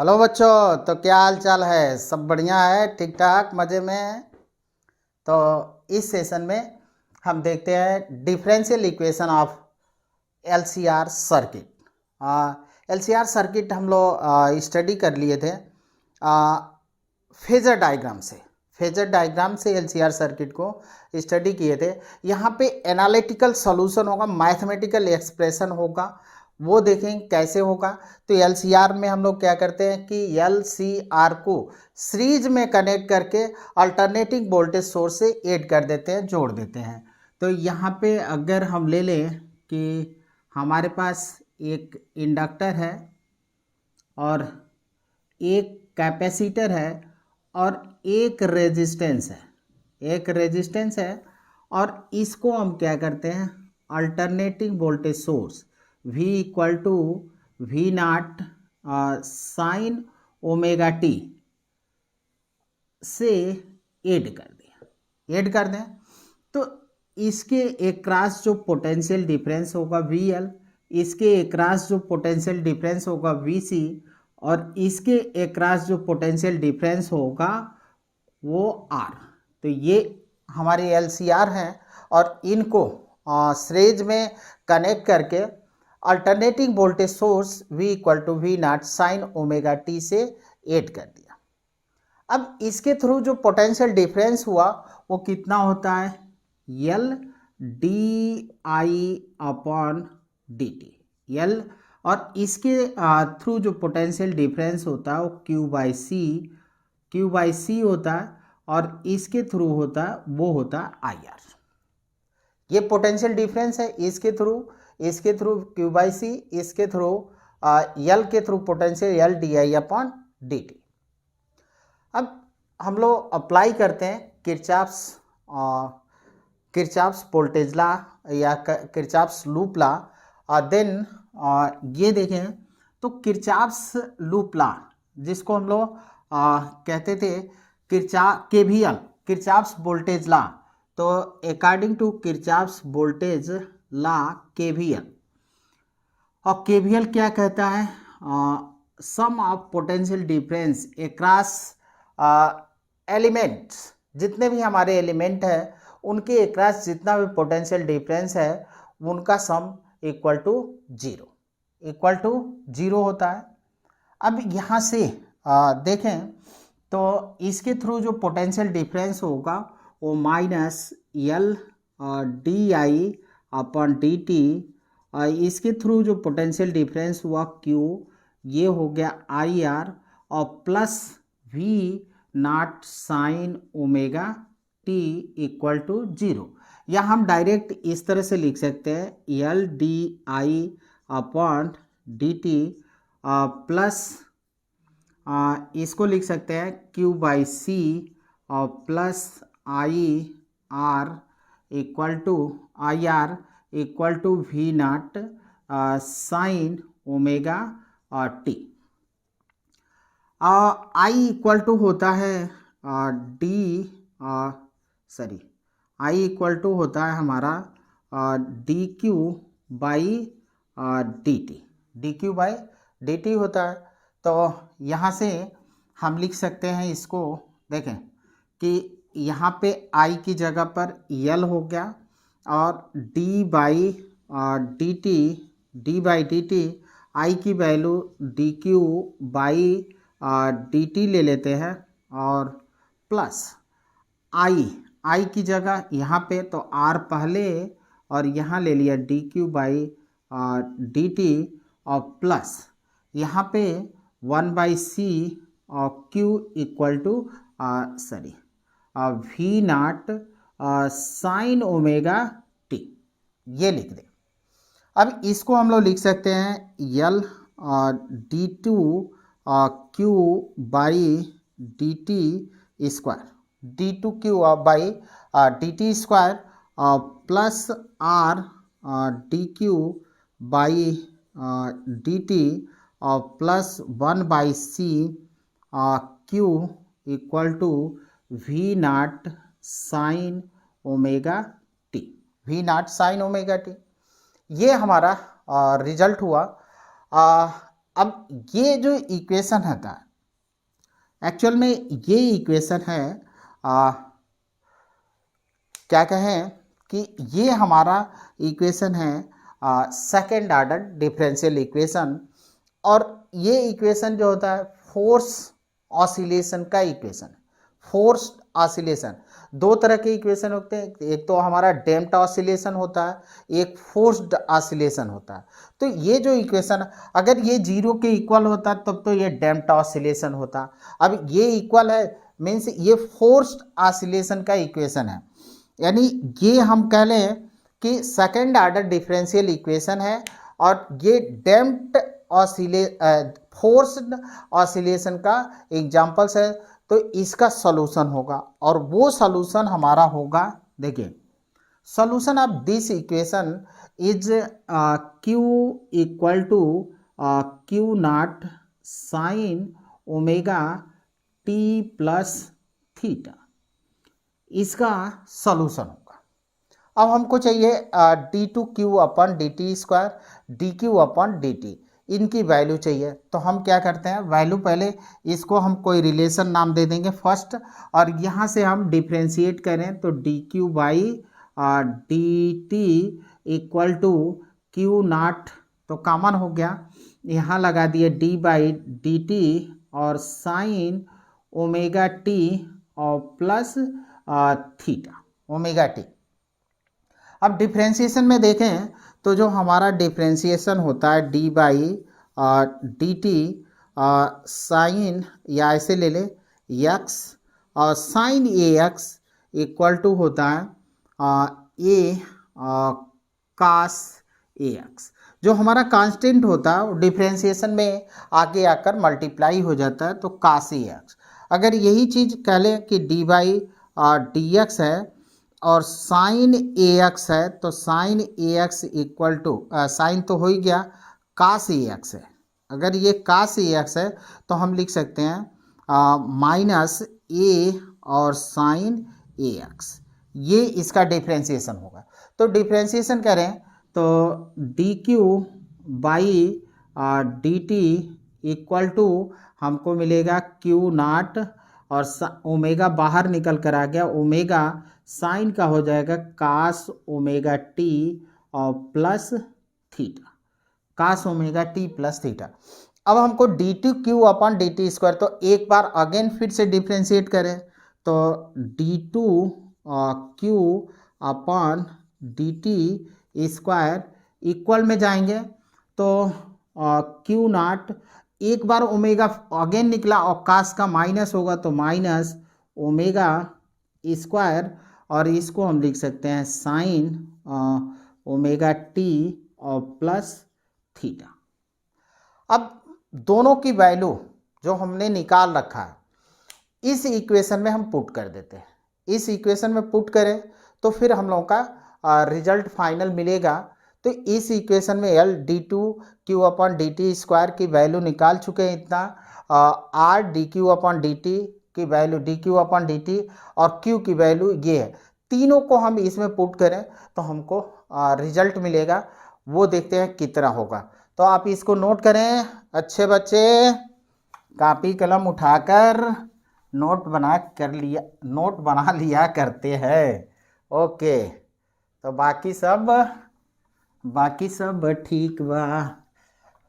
Hello बच्चों, तो क्या हाल चाल है? सब बढ़िया है, ठीक ठाक, मज़े में है। तो इस सेशन में हम देखते हैं differential equation of LCR circuit. LCR circuit हम लोग स्टडी कर लिए थे फेजर डायग्राम से। फेजर डायग्राम से एलसीआर सर्किट को स्टडी किए थे। यहाँ पे एनालिटिकल सॉल्यूशन होगा, मैथमेटिकल एक्सप्रेशन होगा, वो देखेंगे कैसे होगा। तो एलसीआर में हम लोग क्या करते हैं कि एलसीआर को सीरीज में कनेक्ट करके अल्टरनेटिंग वोल्टेज सोर्स से ऐड कर देते हैं, जोड़ देते हैं। तो यहाँ पे अगर हम ले लें कि हमारे पास एक इंडक्टर है और एक कैपेसिटर है और एक रेजिस्टेंस है, और इसको हम क्या करते हैं, alternating voltage source V equal to V naught sine omega T से ऐड कर दें। तो इसके एकरास जो पोटेंशियल डिफरेंस होगा VL, इसके एकरास जो पोटेंशियल डिफरेंस होगा VC, और इसके एकरास जो पोटेंशियल डिफरेंस होगा वो R। तो ये हमारी LCR है और इनको सीरीज में कनेक्ट करके alternating voltage source V equal to V naught sine omega T से ऐड कर दिया। अब इसके थ्रू जो पोटेंशियल डिफरेंस हुआ वो कितना होता है, L D I upon D T L, और इसके थ्रू जो पोटेंशियल डिफरेंस होता है वो क्यू बाई सी होता है, और इसके थ्रू होता है वो होता है IR। ये पोटेंशियल डिफरेंस है इसके थ्रू क्यू बाई सी, इसके थ्रू L के through potential L D I upon D T. अब हम लोग अप्लाई करते हैं किरचॉफ्स वोल्टेज लॉ या किरचॉफ्स लूप लॉ। देन ये देखें तो किरचॉफ्स लूप लॉ, जिसको हम लोग कहते थे किरचॉफ्स वोल्टेज लॉ। तो according to Kirchhoff's voltage law KVL, और केवीएल क्या कहता है, sum of potential difference across elements, जितने भी हमारे एलिमेंट है उनके अक्रॉस जितना भी पोटेंशियल डिफरेंस है उनका सम इक्वल टू जीरो होता है। अब यहाँ से देखें तो इसके थ्रू जो पोटेंशियल डिफरेंस होगा वो minus L D I upon D T, इसके थ्रू जो पोटेंशियल डिफरेंस हुआ Q, ये हो गया IR, और plus V naught sine omega T equal to zero. या हम डायरेक्ट इस तरह से लिख सकते हैं L D I upon D T plus इसको लिख सकते हैं Q बाई सी और plus IR equal to V naught sine omega T. I equal to होता है आई इक्वल टू होता है हमारा D Q by D Q by D T होता है। तो यहाँ से हम लिख सकते हैं इसको, देखें कि यहाँ पे I की जगह पर L हो गया और D by D T I की value D Q by D T ले लेते हैं, और प्लस I की जगह यहाँ पे तो R पहले और यहाँ ले लिया D Q by D T, और प्लस यहाँ पे 1/c और Q equal to V naught sine omega T, ये लिख दें। अब इसको हम लोग लिख सकते हैं L d two q by D T square, d two q by D T square, plus R d Q by D T, और plus 1/c Q equal to V naught sine omega T. ये हमारा result हुआ। अब ये जो equation है था, actual में ये इक्वेशन है क्या कहें कि ये हमारा इक्वेशन है सेकेंड ऑर्डर डिफरेंशियल इक्वेशन। और ये इक्वेशन जो होता है फोर्स ऑसिलेशन का इक्वेशन। फोर्स्ड ऑसिलेशन, दो तरह के इक्वेशन होते हैं, एक तो हमारा डैम्प्ड ऑसिलेशन होता है, एक फोर्स्ड ऑसिलेशन होता है। तो ये जो इक्वेशन अगर ये जीरो के इक्वल होता तब तो ये डैम्प्ड ऑसिलेशन होता। अब ये इक्वल है मीन्स ये फोर्स्ड ऑसिलेशन का इक्वेशन है, यानी ये हम कह लें कि सेकेंड ऑर्डर डिफरेंशियल इक्वेशन है और ये डैम्प्ड फोर्स्ड ऑसिलेशन का एग्जाम्पल्स है। तो इसका सॉल्यूशन होगा और वो सॉल्यूशन हमारा होगा, देखिए solution of this equation is Q equal to Q naught sine omega T plus theta, इसका सॉल्यूशन होगा। अब हमको चाहिए D two Q upon D T square D Q upon D T, इनकी वैल्यू चाहिए। तो हम क्या करते हैं, वैल्यू पहले इसको हम कोई रिलेशन नाम दे देंगे फर्स्ट, और यहाँ से हम डिफ्रेंशिएट करें तो D Q by D T equal to Q naught, तो कॉमन हो गया, यहाँ लगा दिए डी बाई डी टी और साइन ओमेगा टी और प्लस थीटा ओमेगा टी। अब डिफ्रेंशिएशन में देखें तो जो हमारा डिफ्रेंशिएशन होता है D by D T sine, या ऐसे ले ले एक्स और sine A X equal to होता है ए कास ए एक्स। जो हमारा कांस्टेंट होता है डिफ्रेंशिएशन में आगे आकर मल्टीप्लाई हो जाता है तो कास ए एक्स। अगर यही चीज़ कह लें कि डी बाई डी एक्स है और साइन ए एक्स है तो sine A X equal to sine तो हो ही गया, कास ए एक्स है। अगर ये कास ए एक्स है तो हम लिख सकते हैं माइनस ए और साइन ए एक्स, ये इसका डिफ्रेंशिएशन होगा। तो डिफ्रेंशिएशन करें तो D Q by D T equal to हमको मिलेगा क्यू नॉट और ओमेगा बाहर निकल कर आ गया, ओमेगा साइन का हो जाएगा कास ओमेगा टी और plus theta, cos omega T plus theta. अब हमको D T Q upon D T square, तो एक बार अगेन फिर से डिफ्रेंशिएट करें तो D two Q upon D T square equal में जाएंगे तो क्यू नॉट, एक बार ओमेगा अगेन निकला और कास का माइनस होगा तो माइनस ओमेगा स्क्वायर, और इसको हम लिख सकते हैं साइन ओमेगा टी और प्लस थीटा। अब दोनों की वैल्यू जो हमने निकाल रखा है इस इक्वेशन में हम पुट कर देते हैं। इस इक्वेशन में पुट करें तो फिर हम लोगों का रिजल्ट फाइनल मिलेगा। तो इस इक्वेशन में एल D two Q upon D T square की वैल्यू निकाल चुके हैं इतना, आर D Q upon D T की value D Q upon D T और क्यू की वैल्यू ये है। तीनों को हम इसमें पुट करें तो हमको रिजल्ट मिलेगा, वो देखते हैं कितना होगा। तो आप इसको नोट करें अच्छे बच्चे, कॉपी कलम उठाकर नोट बना लिया करते हैं। ओके, तो बाकी सब ठीक बा,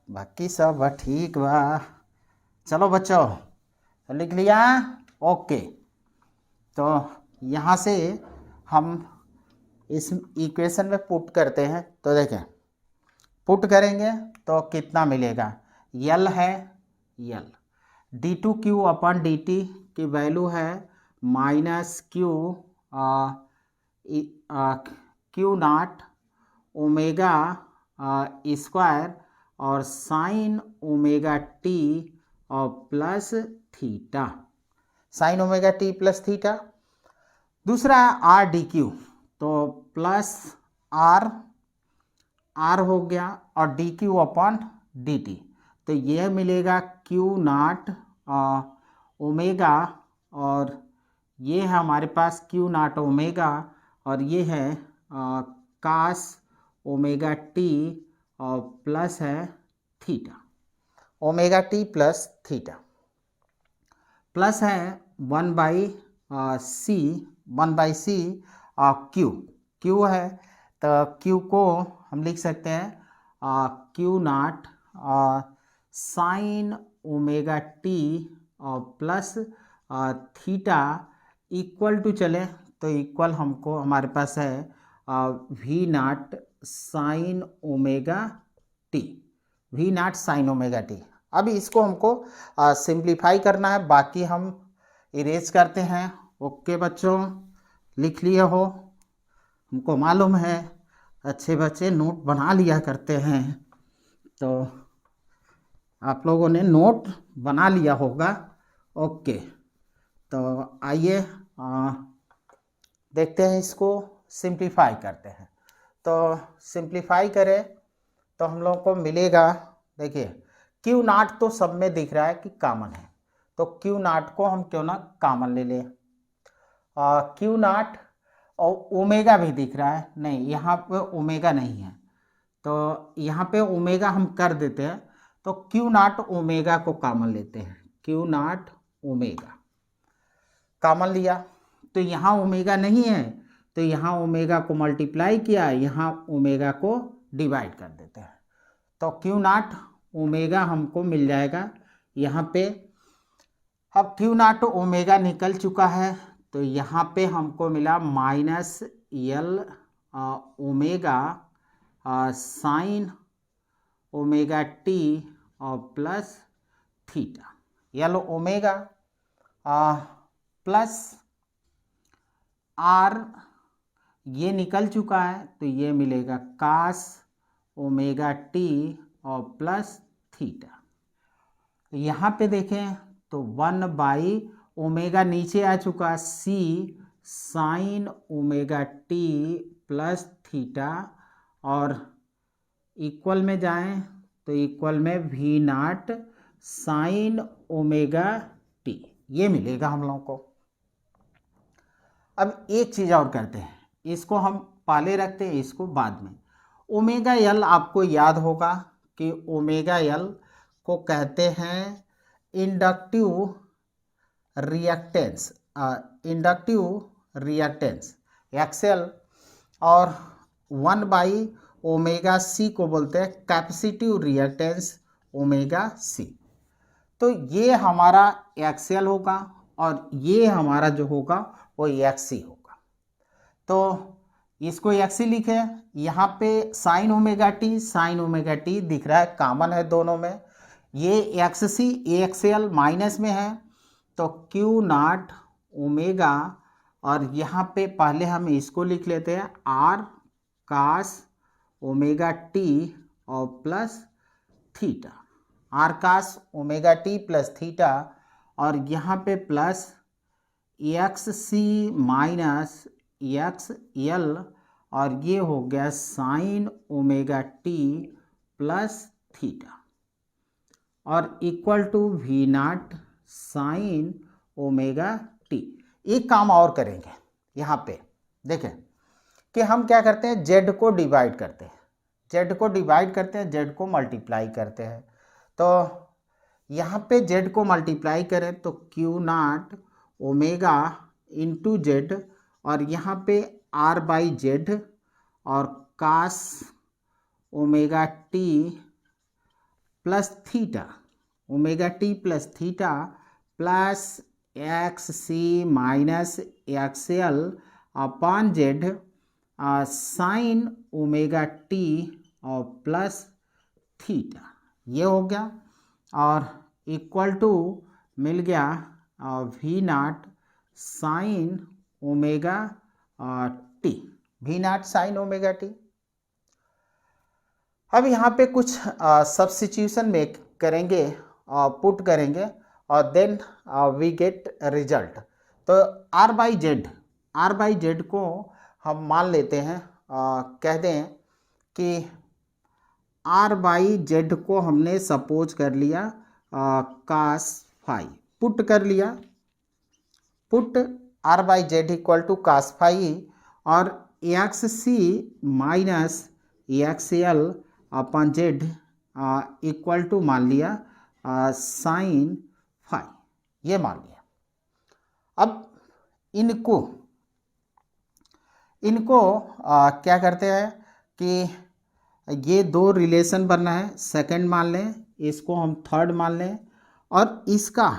बाकी सब ठीक बा। चलो बच्चों लिख लिया, ओके। तो यहाँ से हम इस इक्वेशन में पुट करते हैं, तो देखें पुट करेंगे तो कितना मिलेगा, यल है L, d two Q upon D T की वैल्यू है minus q naught omega square और साइन ओमेगा टी और plus theta, sine omega T plus theta. दूसरा है आर डी क्यू, तो प्लस आर हो गया और d Q upon D t, तो यह मिलेगा क्यू नॉट ओमेगा, और ये है हमारे पास क्यू नॉट ओमेगा और ये है कास ओमेगा टी और प्लस है theta omega T plus theta, plus है 1/c क्यू, क्यू है तो क्यू को हम लिख सकते हैं Q naught sine omega T plus theta equal to चले तो इक्वल हमको हमारे पास है V naught sine omega T, V naught sine omega T. अभी इसको हमको सिंप्लीफाई करना है, बाकी हम इरेज करते हैं। ओके बच्चों, लिख लिए हो, हमको मालूम है अच्छे बच्चे नोट बना लिया करते हैं, तो आप लोगों ने नोट बना लिया होगा। ओके, तो आइए देखते हैं, इसको सिंप्लीफाई करते हैं। तो सिंप्लीफाई करें तो हम लोगों को मिलेगा, देखिए क्यू नॉट तो सब में दिख रहा है कि कॉमन है, तो क्यू नॉट को हम क्यों ना कॉमन ले लें। क्यू नॉट और ओमेगा भी दिख रहा है, नहीं यहाँ पे ओमेगा नहीं है, तो यहाँ पे ओमेगा हम कर देते हैं, तो क्यू नॉट ओमेगा को कॉमन लेते हैं, क्यू नॉट ओमेगा कॉमन लिया, तो यहाँ ओमेगा नहीं है तो यहाँ ओमेगा को मल्टीप्लाई किया, यहाँ ओमेगा को डिवाइड कर देते हैं, तो क्यू नॉट ओमेगा हमको मिल जाएगा यहाँ पे। अब क्यू नॉट ओमेगा निकल चुका है, तो यहाँ पे हमको मिला minus L omega sine omega T और plus theta, L omega plus R ये निकल चुका है, तो ये मिलेगा कास ओमेगा टी और प्लस थीटा। यहाँ पे देखें तो 1/ओमेगा नीचे आ चुका, C sine omega T plus theta, और इक्वल में जाएं तो इक्वल में V naught sine omega T, ये मिलेगा हम लोगों को। अब एक चीज़ और करते हैं, इसको हम पहले रखते हैं, इसको बाद में। ओमेगा एल आपको याद होगा कि ओमेगा एल को कहते हैं इंडक्टिव रिएक्टेंस, एक्सेल, और 1/ओमेगा सी को बोलते हैं कैपेसिटिव रिएक्टेंस ओमेगा सी। तो ये हमारा एक्सेल होगा और ये हमारा जो होगा वो एक्सी होगा, तो इसको एक्सी लिखे। यहाँ पे साइन ओमेगा टी दिख रहा है, कॉमन है दोनों में, ये एक्ससी एक्सएल माइनस में है, तो क्यू नॉट ओमेगा, और यहाँ पे पहले हम इसको लिख लेते हैं आर कास ओमेगा टी और plus theta, R cos omega T plus theta, और यहाँ पे plus X C minus X L, और ये हो गया sine omega T plus theta, और equal to V naught sine omega t. एक काम और करेंगे, यहाँ पे देखें कि हम क्या करते हैं, जेड को डिवाइड करते हैं, जेड को मल्टीप्लाई करते हैं, तो यहाँ पे जेड को मल्टीप्लाई करें तो Q naught omega into Z, और यहाँ पे आर बाई जेड, और cos omega T plus theta, omega T plus theta, plus X C minus X L upon Z sine omega T और प्लस थीटा, ये हो गया, और इक्वल टू मिल गया V naught sine omega T, V naught sine omega T. अब यहाँ पे कुछ सब्स्टिट्यूशन में करेंगे, पुट करेंगे, और देन वी गेट रिजल्ट। तो आर बाई जेड को हम मान लेते हैं, कह दें कि आर बाई जेड को हमने सपोज कर लिया कास फाई, पुट कर लिया, put R by Z equal to cos phi, और X C minus X L upon Z equal to मान लिया साइन फाई, ये मान लिया। अब इनको क्या करते हैं कि ये दो रिलेशन बनना है, सेकंड मान लें, इसको हम थर्ड मान लें और इसका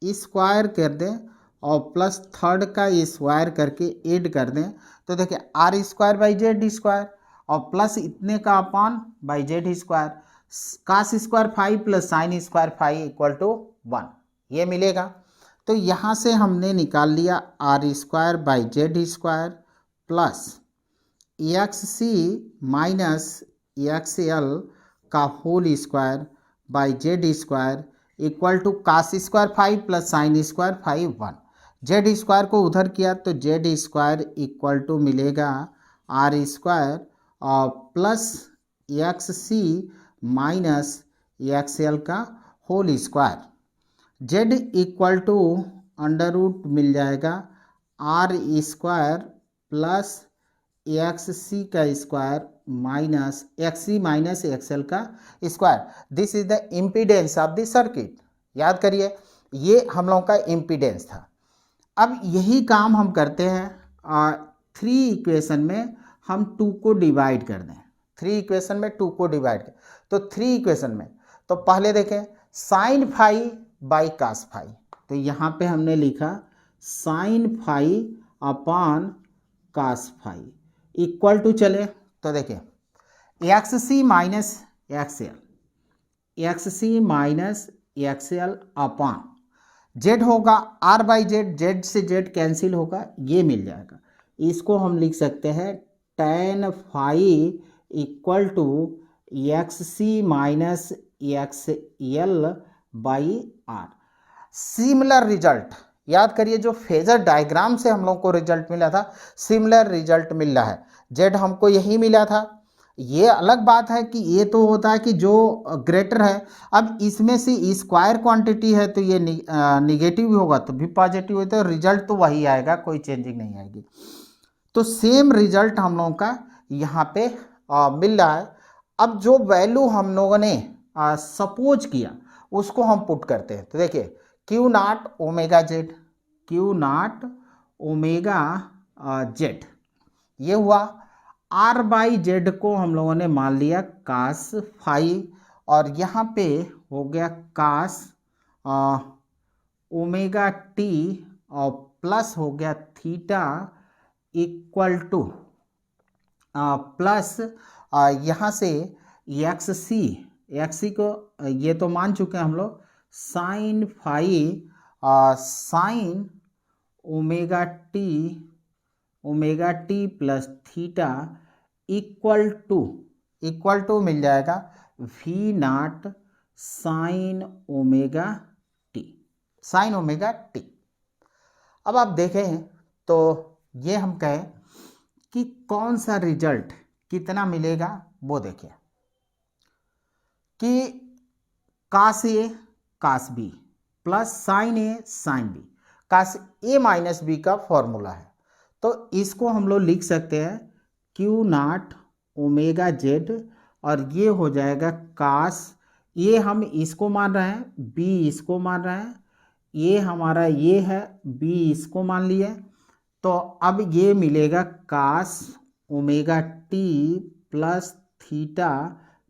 स्क्वायर कर दें और प्लस थर्ड का स्क्वायर करके ऐड कर दें। तो देखिए R square by Z square और प्लस इतने का upon by Z square, cos square five plus sine square five equal to 1, ये मिलेगा। तो यहाँ से हमने निकाल लिया R square by Z square plus X C minus X L का whole square by Z square equal to cos square five plus sine square five 1। Z square को उधर किया तो जेड स्क्वायर इक्वल टू मिलेगा R square और plus X C minus X L का whole square, Z equal to under root मिल जाएगा R square plus X C का square minus X C minus X L का square. This is the impedance of the circuit. याद करिए ये हम लोगों का इम्पीडेंस था। अब यही काम हम करते हैं 3 इक्वेशन में, हम 2 को डिवाइड कर दें। 3 इक्वेशन में 2 को डिवाइड कर, तो 3 इक्वेशन में तो पहले देखें sine phi by cos phi, तो यहाँ पे हमने लिखा sine phi upon cos phi equal to, चले तो देखिए X C minus X L, X C minus X L upon Z होगा आर बाई जेड, जेड से जेड कैंसिल होगा, ये मिल जाएगा। इसको हम लिख सकते हैं tan phi equal to X C minus X L by R. Similar result याद करिए, जो फेजर डायग्राम से हम लोग को रिजल्ट मिला था सिमिलर रिजल्ट मिल रहा है। जेड हमको यही मिला था। ये अलग बात है कि ये तो होता है कि जो ग्रेटर है, अब इसमें से स्क्वायर क्वांटिटी है तो ये निगेटिव भी होगा तो भी पॉजिटिव होता है, रिजल्ट तो वही आएगा, कोई चेंजिंग नहीं आएगी। तो सेम रिजल्ट हम लोगों का यहाँ पे मिल रहा है। अब जो वैल्यू हम लोगों ने सपोज किया उसको हम पुट करते हैं। तो देखिए Q naught omega Z, Q naught omega Z ये हुआ। आर बाई जेड को हम लोगों ने मान लिया कास फाई और यहाँ पे हो गया कास ओमेगा टी और प्लस हो गया थीटा इक्वल टू प्लस यहाँ से एक्स सी को ये तो मान चुके हैं हम लोग, sine phi sine omega T plus theta equal to मिल जाएगा V naught sine omega T. अब आप देखें तो ये हम कहें कि कौन सा रिजल्ट कितना मिलेगा, वो देखिए कि कास ए कास बी प्लस साइन ए साइन बी, कास ए माइनस बी का फॉर्मूला है। तो इसको हम लोग लिख सकते हैं क्यू नॉट ओमेगा जेड और ये हो जाएगा कास, ये हम इसको मान रहे हैं, बी इसको मान रहे हैं, ये हमारा ये है, बी इसको मान लिए। तो अब ये मिलेगा cos omega T plus theta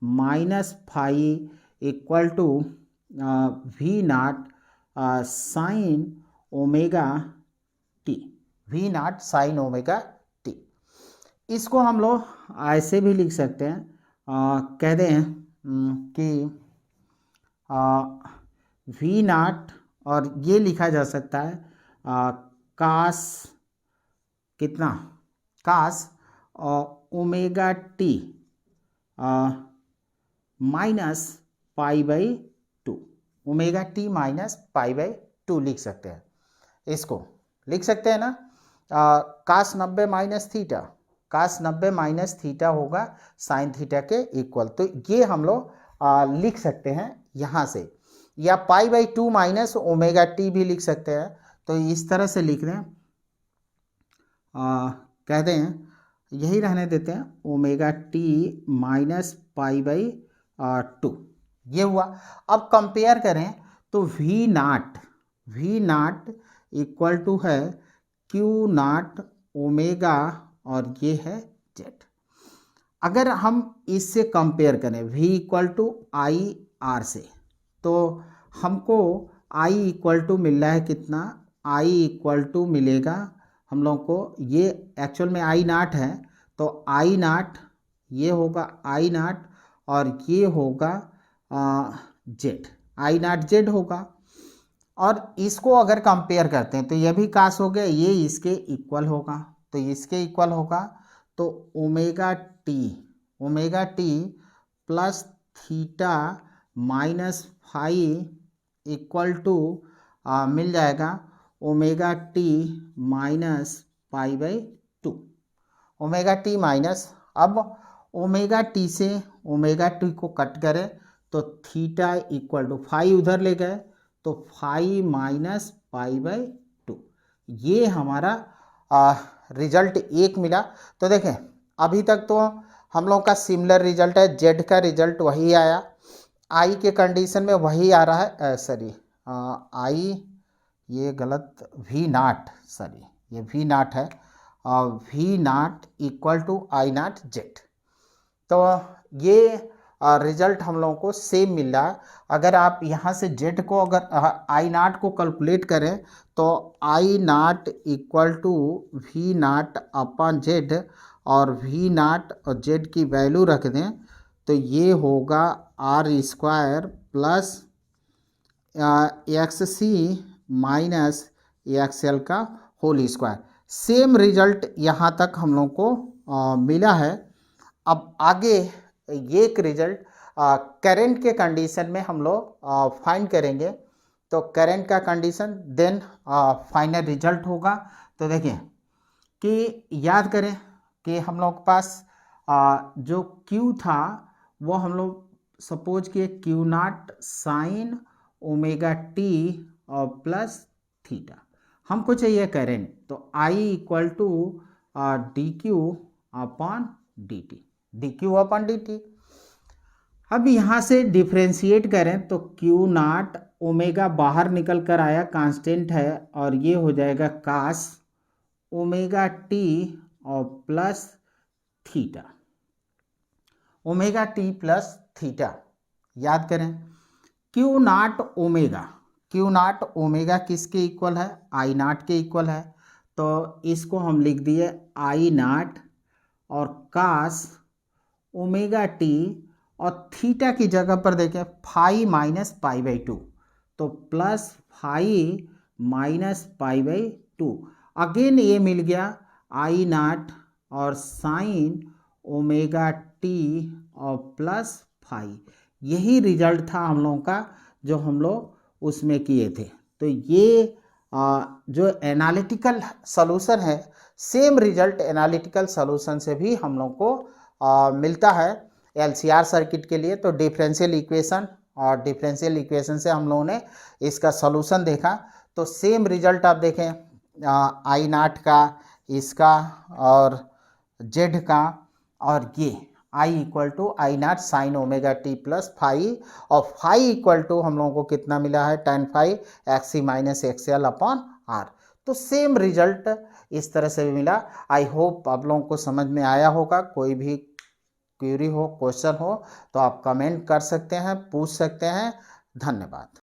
minus phi equal to V naught sine omega T, V naught sine omega T. इसको हम लोग ऐसे भी लिख सकते हैं, कह दें कि वी नॉट और ये लिखा जा सकता है कास कितना, cos omega T minus pi by 2, omega T minus pi by 2 लिख सकते हैं। इसको लिख सकते हैं ना, cos 90 minus theta, cos 90 minus theta होगा साइन थीटा के इक्वल। तो ये हम लोग लिख सकते हैं यहाँ से, या पाई बाई 2 माइनस ओमेगा टी भी लिख सकते हैं। तो इस तरह से लिख दें, कहते हैं यही रहने देते हैं omega T minus pi by 2। ये हुआ। अब कंपेयर करें तो वी नाट इक्वल टू है क्यू नाट ओमेगा और ये है जेड। अगर हम इससे कंपेयर करें v equal to I R से, तो हमको i इक्वल टू मिल रहा है कितना, i इक्वल टू मिलेगा हम लोग को, ये एक्चुअल में आई नाट है, तो आई नाट ये होगा आई नाट और ये होगा जेड, आई नाट जेड होगा। और इसको अगर कंपेयर करते हैं तो ये भी कास हो गया, ये इसके इक्वल होगा, तो इसके इक्वल होगा। तो omega T plus theta minus phi equal to मिल जाएगा omega T minus pi by two. Omega T minus, अब ओमेगा टी से ओमेगा टी को कट करें तो थीटा इक्वल टू फाई उधर ले गए तो phi minus pi by two. ये हमारा रिजल्ट एक मिला। तो देखें अभी तक तो हम लोग का सिमिलर रिजल्ट है, जेड का रिजल्ट वही आया, आई के कंडीशन में वही आ रहा है, सॉरी आई ये गलत, वी नाट, सॉरी ये वी नाट है, V naught equal to I naught Z. तो ये रिजल्ट हम लोगों को सेम मिल रहा है। अगर आप यहाँ से जेड को अगर आई नाट को कैलकुलेट करें तो I naught equal to V naught upon Z, और वी नाट और जेड की वैल्यू रख दें तो ये होगा R square plus X C minus X L का होल स्क्वायर। सेम रिजल्ट यहाँ तक हम लोग को मिला है। अब आगे ये एक रिजल्ट करंट के कंडीशन में हम लोग फाइंड करेंगे, तो करंट का कंडीशन देन फाइनल रिजल्ट होगा। तो देखिए कि याद करें कि हम लोग के पास जो Q था वो हम लोग सपोज किए Q naught sine omega T और प्लस थीटा, हमको चाहिए करंट, तो I equal to D Q upon D T, D Q upon D T. अब यहाँ से डिफ्रेंशिएट करें तो Q नाट ओमेगा बाहर निकल कर आया, कांस्टेंट है, और ये हो जाएगा कास ओमेगा टी और plus theta, omega T plus theta. याद करें Q नाट ओमेगा किसके इक्वल है, आई नाट के इक्वल है, तो इसको हम लिख दिए आई नाट और कास ओमेगा टी, और थीटा की जगह पर देखें phi minus pi by two, तो plus phi minus pi by two. Again ये मिल गया आई नाट और साइन ओमेगा टी और प्लस फाई। यही रिजल्ट था हम लोगों का जो हम लोग उसमें किए थे। तो ये जो एनालिटिकल सॉल्यूशन है, सेम रिजल्ट एनालिटिकल सॉल्यूशन से भी हम लोग को मिलता है एलसीआर सर्किट के लिए। तो डिफरेंशियल इक्वेशन, और डिफरेंशियल इक्वेशन से हम लोगों ने इसका सॉल्यूशन देखा, तो सेम रिजल्ट आप देखें आई नाट का, इसका और जेड का, और ये I equal to I naught sine omega T plus phi, और फाई इक्वल टू हम लोगों को कितना मिला है, tan phi X C minus X L upon R. तो सेम रिजल्ट इस तरह से भी मिला। आई होप आप लोगों को समझ में आया होगा। कोई भी क्वेरी हो, क्वेश्चन हो तो आप कमेंट कर सकते हैं, पूछ सकते हैं। धन्यवाद।